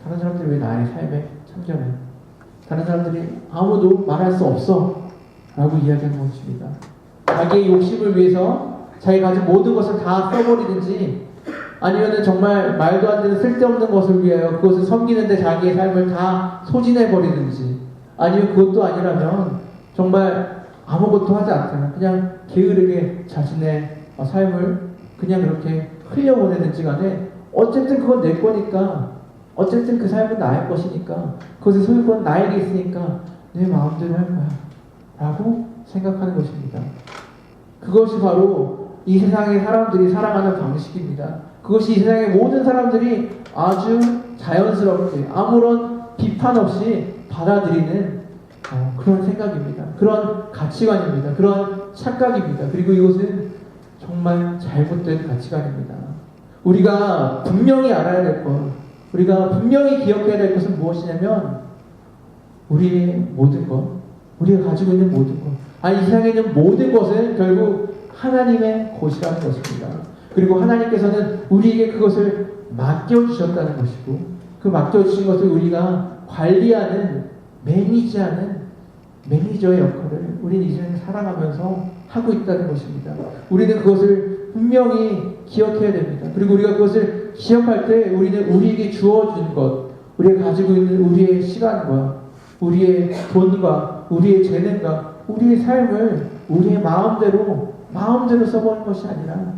다른 사람들이 왜 나의 삶에 참견해? 다른 사람들이 아무도 말할 수 없어 라고 이야기하는 것입니다. 자기의 욕심을 위해서 자기가 가진 모든 것을 다 써버리든지, 아니면은 정말 말도 안 되는 쓸데없는 것을 위하여 그것을 섬기는데 자기의 삶을 다 소진해버리든지, 아니면 그것도 아니라면 정말 아무것도 하지 않잖아. 그냥 게으르게 자신의 삶을 그냥 그렇게 흘려보내든지 간에 어쨌든 그건 내 거니까, 어쨌든 그 삶은 나의 것이니까, 그것의 소유권 나에게 있으니까 내 마음대로 할 거야 라고 생각하는 것입니다. 그것이 바로 이 세상의 사람들이 살아가는 방식입니다. 그것이 이 세상의 모든 사람들이 아주 자연스럽게 아무런 비판 없이 받아들이는 그런 생각입니다. 그런 가치관입니다. 그런 착각입니다. 그리고 이것은 정말 잘못된 가치관입니다. 우리가 분명히 알아야 될 것, 우리가 분명히 기억해야 될 것은 무엇이냐면, 우리의 모든 것, 우리가 가지고 있는 모든 것, 이 세상에 있는 모든 것은 결국 하나님의 것이라는 것입니다. 그리고 하나님께서는 우리에게 그것을 맡겨주셨다는 것이고, 그 맡겨주신 것을 우리가 관리하는, 매니지하는 매니저의 역할을 우리는 이제는 살아가면서 하고 있다는 것입니다. 우리는 그것을 분명히 기억해야 됩니다. 그리고 우리가 그것을 기억할 때 우리는 우리에게 주어진 것, 우리가 가지고 있는 우리의 시간과 우리의 돈과 우리의 재능과 우리의 삶을 우리의 마음대로 써버린 것이 아니라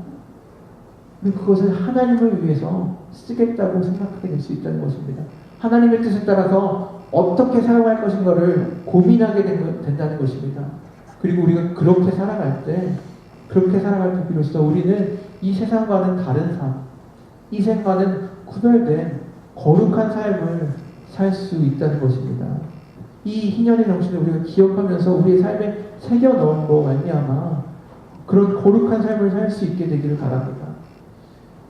그것을 하나님을 위해서 쓰겠다고 생각하게 될 수 있다는 것입니다. 하나님의 뜻에 따라서 어떻게 살아갈 것인가를 고민하게 된다는 것입니다. 그리고 우리가 그렇게 살아갈 때 비로소 우리는 이 세상과는 다른 삶, 이 세상과는 구별된 거룩한 삶을 살 수 있다는 것입니다. 이 희년의 정신을 우리가 기억하면서 우리의 삶에 새겨 넣은 거 말미암아 그런 거룩한 삶을 살 수 있게 되기를 바랍니다.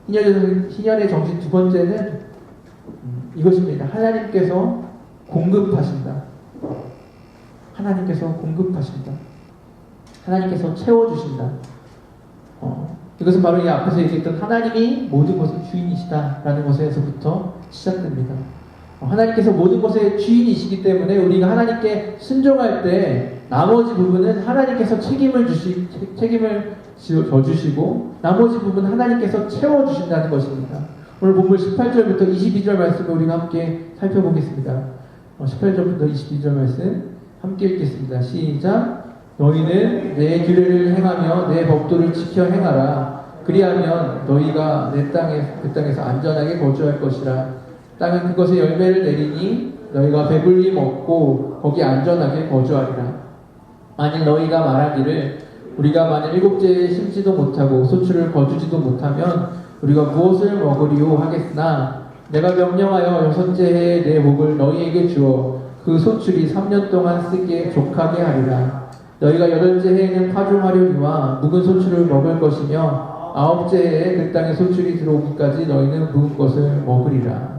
희년의 정신 두 번째는 이것입니다. 하나님께서 공급하신다. 하나님께서 공급하신다. 하나님께서 채워주신다. 이것은 바로 이 앞에서 얘기했던 하나님이 모든 것의 주인이시다라는 것에서부터 시작됩니다. 하나님께서 모든 것의 주인이시기 때문에 우리가 하나님께 순종할 때 나머지 부분은 하나님께서 책임을 져주시고 나머지 부분은 하나님께서 채워주신다는 것입니다. 오늘 본문 18절부터 22절 말씀을 우리가 함께 살펴보겠습니다. 18절부터 22절 말씀 함께 읽겠습니다. 시작. 너희는 내 규례를 행하며 내 법도를 지켜 행하라. 그리하면 너희가 그 땅에서 안전하게 거주할 것이라. 땅은 그것의 열매를 내리니 너희가 배불리 먹고 거기 안전하게 거주하리라. 만일 너희가 말하기를 우리가 만일 일곱째에 심지도 못하고 소출을 거두지도 못하면 우리가 무엇을 먹으리요 하겠으나 내가 명령하여 여섯째 해에 내 복을 너희에게 주어 그 소출이 3년 동안 쓰기에 족하게 하리라. 너희가 여덟째 해에는 파종하려니와 묵은 소출을 먹을 것이며 아홉째 해에 그 땅에 소출이 들어오기까지 너희는 묵은 것을 먹으리라.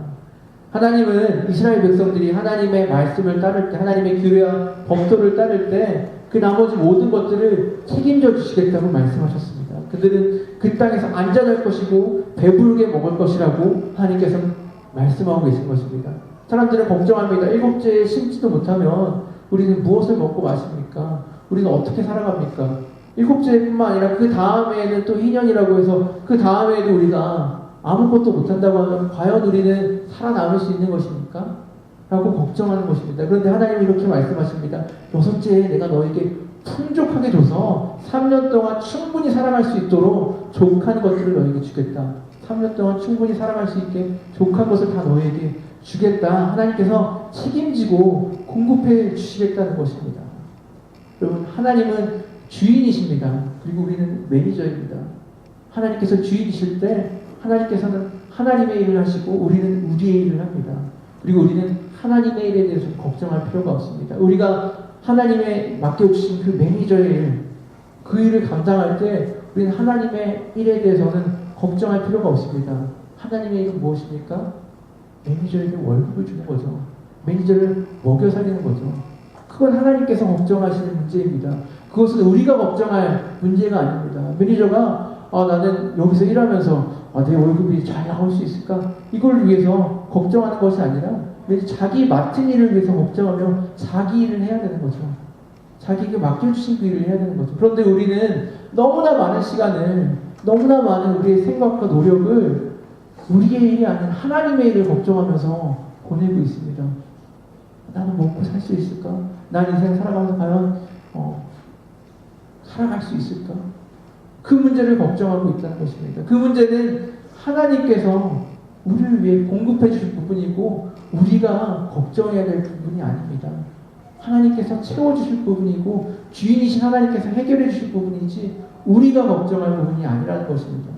하나님은 이스라엘 백성들이 하나님의 말씀을 따를 때, 하나님의 규례와 법도를 따를 때 그 나머지 모든 것들을 책임져 주시겠다고 말씀하셨습니다. 그들은 그 땅에서 안전할 것이고 배부르게 먹을 것이라고 하나님께서는 말씀하고 계신 것입니다. 사람들은 걱정합니다. 일곱째에 심지도 못하면 우리는 무엇을 먹고 마십니까? 우리는 어떻게 살아갑니까? 일곱째뿐만 아니라 그 다음에는 또 희년이라고 해서 그 다음에도 우리가 아무것도 못한다고 하면 과연 우리는 살아남을 수 있는 것입니까? 라고 걱정하는 것입니다. 그런데 하나님이 이렇게 말씀하십니다. 여섯째에 내가 너에게 풍족하게 줘서 3년 동안 충분히 살아갈 수 있도록 족한 것들을 너에게 주겠다. 3년 동안 충분히 살아갈 수 있게 족한 것을 다 너에게 주겠다. 하나님께서 책임지고 공급해 주시겠다는 것입니다. 여러분, 하나님은 주인이십니다. 그리고 우리는 매니저입니다. 하나님께서 주인이실 때 하나님께서는 하나님의 일을 하시고 우리는 우리의 일을 합니다. 그리고 우리는 하나님의 일에 대해서 걱정할 필요가 없습니다. 우리가 하나님의 맡겨주신 그 매니저의 일, 그 일을 감당할 때 우리는 하나님의 일에 대해서는 걱정할 필요가 없습니다. 하나님의 일은 무엇입니까? 매니저에게 월급을 주는 거죠. 매니저를 먹여 살리는 거죠. 그건 하나님께서 걱정하시는 문제입니다. 그것은 우리가 걱정할 문제가 아닙니다. 매니저가 나는 여기서 일하면서 내 월급이 잘 나올 수 있을까? 이걸 위해서 걱정하는 것이 아니라 자기 맡은 일을 위해서 걱정하며 자기 일을 해야 되는 거죠. 자기에게 맡겨주신 그 일을 해야 되는 거죠. 그런데 우리는 너무나 많은 시간을, 너무나 많은 우리의 생각과 노력을 우리의 일이 아닌 하나님의 일을 걱정하면서 보내고 있습니다. 나는 먹고 살 수 있을까? 난 인생 살아가면서 과연 살아갈 수 있을까? 그 문제를 걱정하고 있다는 것입니다. 그 문제는 하나님께서 우리를 위해 공급해 주실 부분이고 우리가 걱정해야 될 부분이 아닙니다. 하나님께서 채워주실 부분이고 주인이신 하나님께서 해결해 주실 부분이지 우리가 걱정할 부분이 아니라는 것입니다.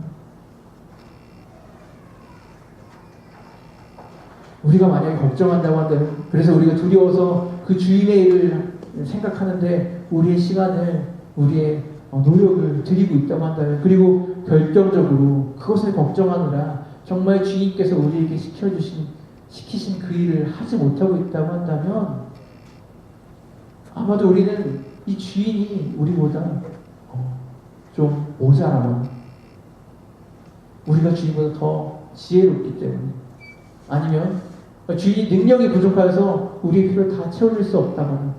우리가 만약에 걱정한다고 한다면, 그래서 우리가 두려워서 그 주인의 일을 생각하는데 우리의 시간을, 우리의 노력을 들이고 있다고 한다면, 그리고 결정적으로 그것을 걱정하느라 정말 주인께서 우리에게 시키신 그 일을 하지 못하고 있다고 한다면, 아마도 우리는 이 주인이 우리보다 좀 모자라면, 우리가 주인보다 더 지혜롭기 때문에, 아니면 주인이 능력이 부족해서 우리의 필요를 다 채워줄 수 없다거나,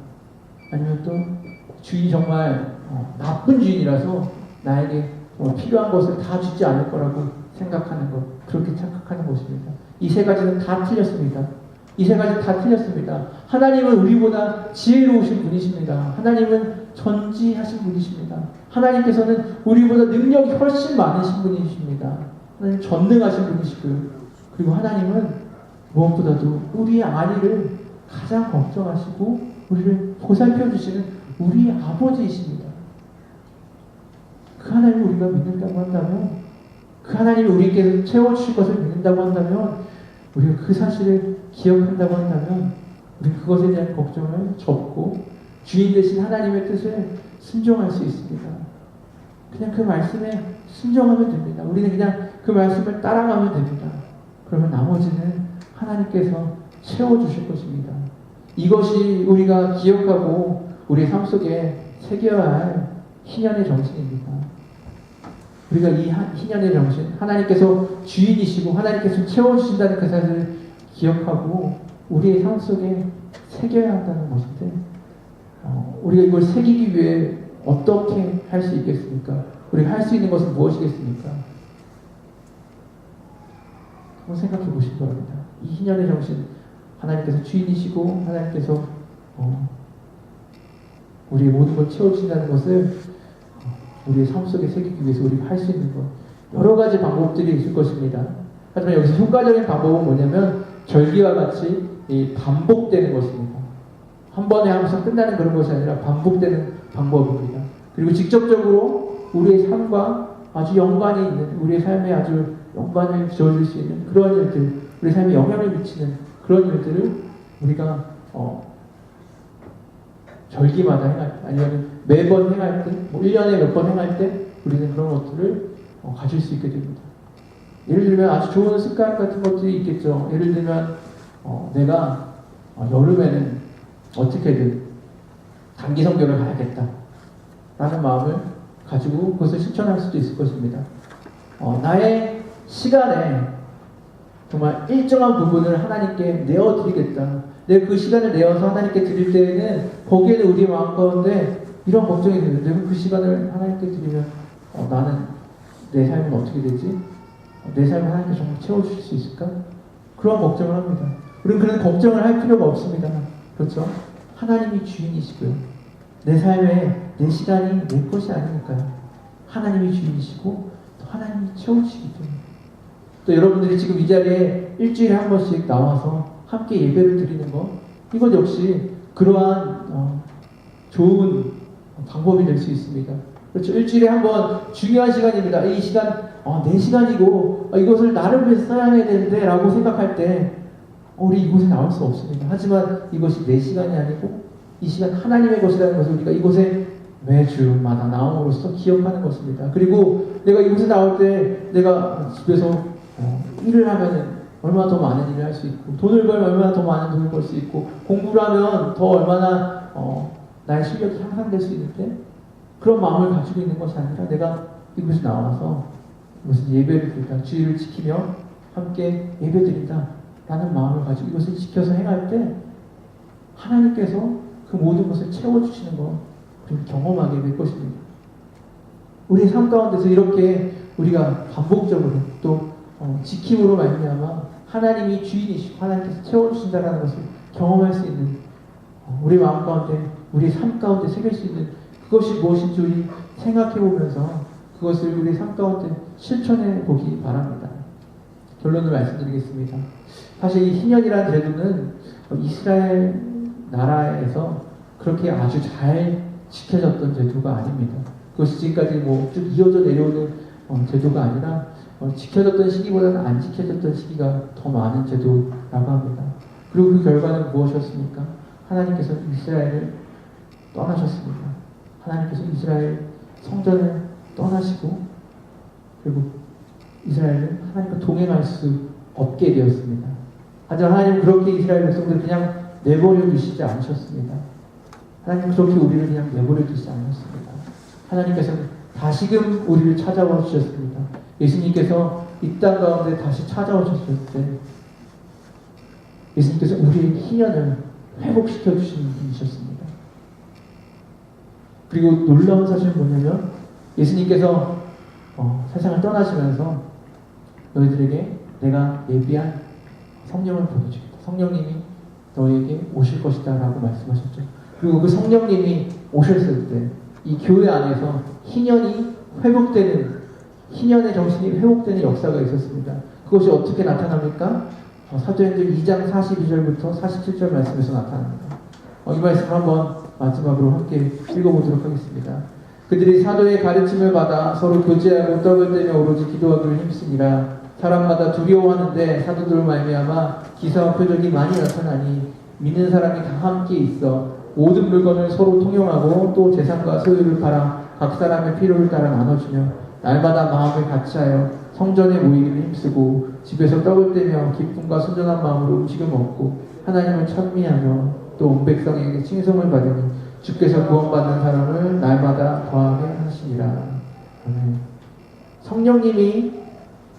아니면 또 주인이 정말 나쁜 주인이라서 나에게 필요한 것을 다 주지 않을 거라고 생각하는 것, 그렇게 착각하는 것입니다. 이 세 가지는 다 틀렸습니다. 이 세 가지는 다 틀렸습니다. 하나님은 우리보다 지혜로우신 분이십니다. 하나님은 전지하신 분이십니다. 하나님께서는 우리보다 능력이 훨씬 많으신 분이십니다. 하나님 전능하신 분이시고요. 그리고 하나님은 무엇보다도 우리의 안위를 가장 걱정하시고 우리를 보살펴 주시는 우리의 아버지이십니다. 그 하나님을 우리가 믿는다고 한다면, 그 하나님이 우리에게 채워주실 것을 믿는다고 한다면, 우리가 그 사실을 기억한다고 한다면, 우리는 그것에 대한 걱정을 접고 주인 되신 하나님의 뜻을 순종할 수 있습니다. 그냥 그 말씀에 순종하면 됩니다. 우리는 그냥 그 말씀을 따라가면 됩니다. 그러면 나머지는 하나님께서 채워주실 것입니다. 이것이 우리가 기억하고 우리의 삶 속에 새겨야 할 희년의 정신입니다. 우리가 이 희년의 정신, 하나님께서 주인이시고 하나님께서 채워주신다는 그 사실을 기억하고 우리의 삶 속에 새겨야 한다는 것인데, 우리가 이걸 새기기 위해 어떻게 할 수 있겠습니까? 우리가 할 수 있는 것은 무엇이겠습니까? 한번 생각해 보시기 바랍니다. 이 희년의 정신, 하나님께서 주인이시고 하나님께서 우리의 모든 걸 채워주신다는 것을 우리의 삶 속에 새기기 위해서 우리가 할 수 있는 것, 여러 가지 방법들이 있을 것입니다. 하지만 여기서 효과적인 방법은 뭐냐면 절기와 같이 반복되는 것입니다. 한 번에 하면서 끝나는 그런 것이 아니라 반복되는 방법입니다. 그리고 직접적으로 우리의 삶과 아주 연관이 있는, 우리의 삶에 아주 연관을 지어줄 수 있는 그런 일들, 우리 삶에 영향을 미치는 그런 일들을 우리가 절기마다 행할 때, 아니면 매번 행할 때, 1년에 몇 번 행할 때 우리는 그런 것들을 가질 수 있게 됩니다. 예를 들면 아주 좋은 습관 같은 것들이 있겠죠. 예를 들면 내가 여름에는 어떻게든 단기 성교를 가야겠다 라는 마음을 가지고 그것을 실천할 수도 있을 것입니다. 나의 시간에 정말 일정한 부분을 하나님께 내어드리겠다. 내가 그 시간을 내어서 하나님께 드릴 때에는 거기에는 우리 마음 가운데 이런 걱정이 드는데, 내가 그 시간을 하나님께 드리면 나는 내 삶은 어떻게 되지? 내 삶을 하나님께 정말 채워주실 수 있을까? 그런 걱정을 합니다. 우리는 그런 걱정을 할 필요가 없습니다. 그렇죠? 하나님이 주인이시고요. 내 삶에 내 시간이 내 것이 아니니까요. 하나님이 주인이시고 또 하나님이 채워주시기 때문에, 또 여러분들이 지금 이 자리에 일주일에 한 번씩 나와서 함께 예배를 드리는 것, 이것 역시 그러한 좋은 방법이 될 수 있습니다. 그렇죠? 일주일에 한 번 중요한 시간입니다. 이 시간 내 시간이고 이것을 나를 위해서 써야 해야 되는데 라고 생각할 때 우리 이곳에 나올 수 없습니다. 하지만 이것이 내 시간이 아니고 이 시간 하나님의 것이라는 것을 우리가 이곳에 매주마다 나옴으로써 기억하는 것입니다. 그리고 내가 이곳에 나올 때 내가 집에서 일을 하면은 얼마나 더 많은 일을 할 수 있고, 돈을 벌면 얼마나 더 많은 돈을 벌 수 있고, 공부를 하면 더 얼마나 나의 실력이 향상될 수 있는데, 그런 마음을 가지고 있는 것이 아니라 내가 이곳에 나와서 이것은 예배를 드린다, 주의를 지키며 함께 예배드린다 라는 마음을 가지고 이것을 지켜서 행할 때 하나님께서 그 모든 것을 채워주시는 것 우리는 경험하게 될 것입니다. 우리의 삶 가운데서 이렇게 우리가 반복적으로 또 지킴으로 말미암아 하나님이 주인이시고 하나님께서 채워주신다는 것을 경험할 수 있는 우리 마음 가운데 우리의 삶 가운데 새길 수 있는 그것이 무엇인지 우리 생각해 보면서 그것을 우리의 삶 가운데 실천해 보기 바랍니다. 결론을 말씀드리겠습니다. 사실 이 희년이라는 제도는 이스라엘 나라에서 그렇게 아주 잘 지켜졌던 제도가 아닙니다. 그것이 지금까지 쭉 이어져 내려오는 제도가 아니라 지켜졌던 시기보다는 안 지켜졌던 시기가 더 많은 제도라고 합니다. 그리고 그 결과는 무엇이었습니까? 하나님께서 이스라엘을 떠나셨습니다. 하나님께서 이스라엘 성전을 떠나시고 그리고 이스라엘은 하나님과 동행할 수 없게 되었습니다. 하지만 하나님은 그렇게 이스라엘 백성들을 그냥 내버려 두시지 않으셨습니다. 하나님은 그렇게 우리를 그냥 내버려 두시지 않으셨습니다. 하나님께서는 다시금 우리를 찾아와 주셨습니다. 예수님께서 이 땅 가운데 다시 찾아오셨을 때 예수님께서 우리의 희년을 회복시켜 주시는 분이셨습니다. 그리고 놀라운 사실은 뭐냐면 예수님께서 세상을 떠나시면서 너희들에게 내가 예비한 성령을 보내주겠다. 성령님이 너에게 오실 것이다 라고 말씀하셨죠. 그리고 그 성령님이 오셨을 때 이 교회 안에서 희년이 회복되는 희년의 정신이 회복되는 역사가 있었습니다. 그것이 어떻게 나타납니까? 사도행전 2장 42절부터 47절 말씀에서 나타납니다. 이 말씀 한번 마지막으로 함께 읽어보도록 하겠습니다. 그들이 사도의 가르침을 받아 서로 교제하고 떡을 떼며 오로지 기도하기를 힘쓰니라. 사람마다 두려워하는데 사도들 말미암아 기사와 표적이 많이 나타나니 믿는 사람이 다 함께 있어 모든 물건을 서로 통용하고 또 재산과 소유를 팔아 각 사람의 필요를 따라 나눠주며 날마다 마음을 같이하여 성전에 모이기를 힘쓰고 집에서 떡을 떼며 기쁨과 순전한 마음으로 음식을 먹고 하나님을 찬미하며 또 온 백성에게 칭송을 받으니 주께서 구원받는 사람을 날마다 더하게 하시니라. 성령님이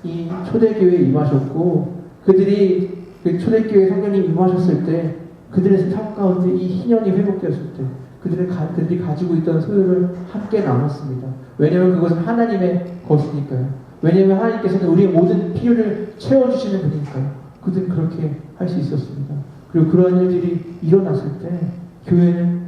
이 초대교회에 임하셨고 그들이 그 초대교회에 성령님이 임하셨을 때 그들의 삶 가운데 이 희년이 회복되었을 때 그들이 가지고 있던 소유를 함께 나눴습니다. 왜냐하면 그것은 하나님의 것이니까요. 왜냐하면 하나님께서는 우리의 모든 필요를 채워주시는 분이니까요. 그들은 그렇게 할 수 있었습니다. 그리고 그러한 일들이 일어났을 때 교회는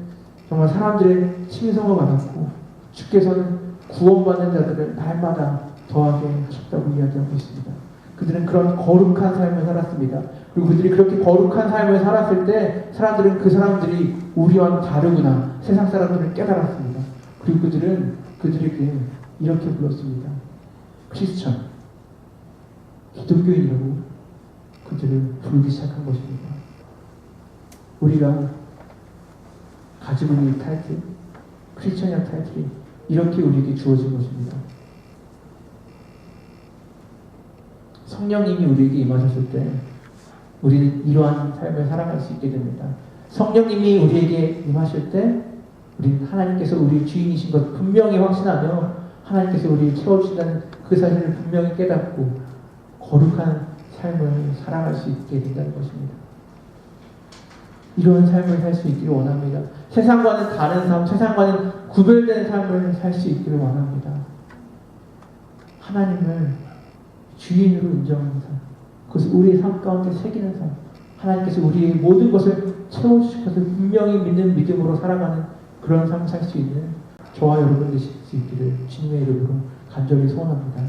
정말 사람들의 칭송을 받았고 주께서는 구원받는 자들을 날마다 더하게 하셨다고 이야기하고 있습니다. 그들은 그런 거룩한 삶을 살았습니다. 그리고 그들이 그렇게 거룩한 삶을 살았을 때 사람들은 그 사람들이 우리와는 다르구나 세상 사람들을 깨달았습니다. 그리고 그들은 그들에게 이렇게 불렀습니다. 크리스천, 기독교인이라고 그들을 부르기 시작한 것입니다. 우리가 가지고 있는 타이틀, 크리스천이라는 타이틀이 이렇게 우리에게 주어진 것입니다. 성령님이 우리에게 임하셨을 때 우리는 이러한 삶을 살아갈 수 있게 됩니다. 성령님이 우리에게 임하실 때 우리는 하나님께서 우리의 주인이신 것 분명히 확신하며 하나님께서 우리를 채워주신다는 그 사실을 분명히 깨닫고 거룩한 삶을 살아갈 수 있게 된다는 것입니다. 이런 삶을 살 수 있기를 원합니다. 세상과는 다른 삶, 세상과는 구별된 삶을 살 수 있기를 원합니다. 하나님을 주인으로 인정하는 삶, 그것을 우리의 삶 가운데 새기는 삶, 하나님께서 우리의 모든 것을 채워주실 것을 분명히 믿는 믿음으로 살아가는 그런 삶을 살 수 있는 저와 여러분 되실 수 있기를 주님의 이름으로 간절히 소원합니다.